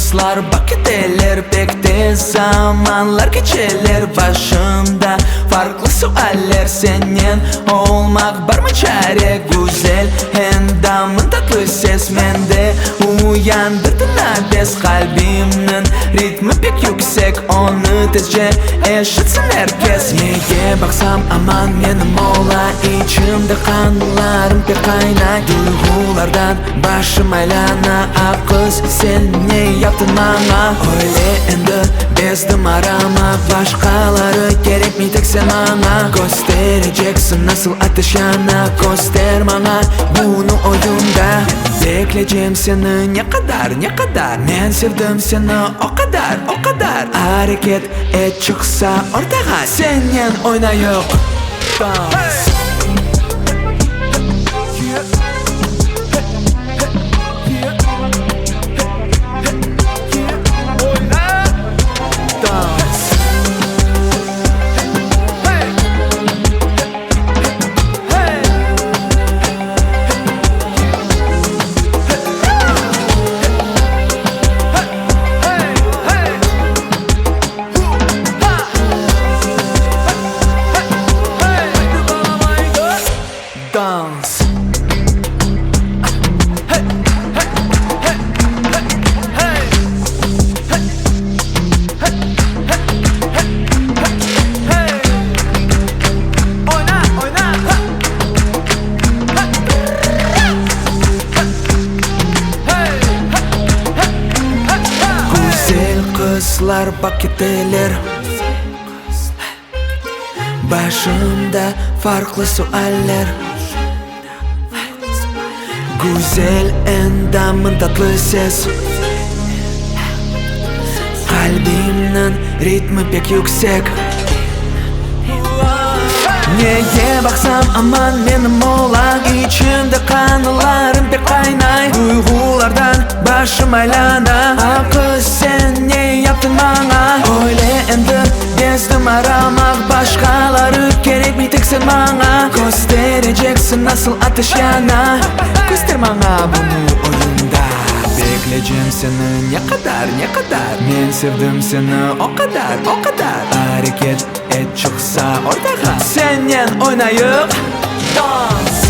kızlar vakit eller pek tez zamanlar geçeler başında farklı sualler senden olmak var mı çare güzel endamın tatlı ses mende uyandırdın ades kalbimin ritmi pek yüksek onu tezce eşitsin herkes neye baksam aman benim ola içimde kanlarım pek kaynay duygulardan başım aylana kız sen ne yaptın bana öyle indi bezdim arama başkaları gerek mi tek sen bana göstereceksin nasıl ateş yana göster bana bunu oyunda bekleyeceğim seni ne kadar ben sevdim seni o kadar hareket et çıksa ortaya senin oyna yok dans. Dans. Güzel kızlar vakitler başımda farklı sualler güzel endamın tatlı ses kalbimden ritmi pek yüksek neye baksam aman benim ola içimde kanlarım pek kaynay duygulardan başım aylana kız sen ne yaptın bana öyle indi gezdim aramak başkaları gerek mi tek sen bana göstereceksin nasıl ateş yana göster bana bunu oyunda bekleyeceğim seni ne kadar ben sevdim seni o kadar hareket et çıksa ortaya senin oynayıp dans.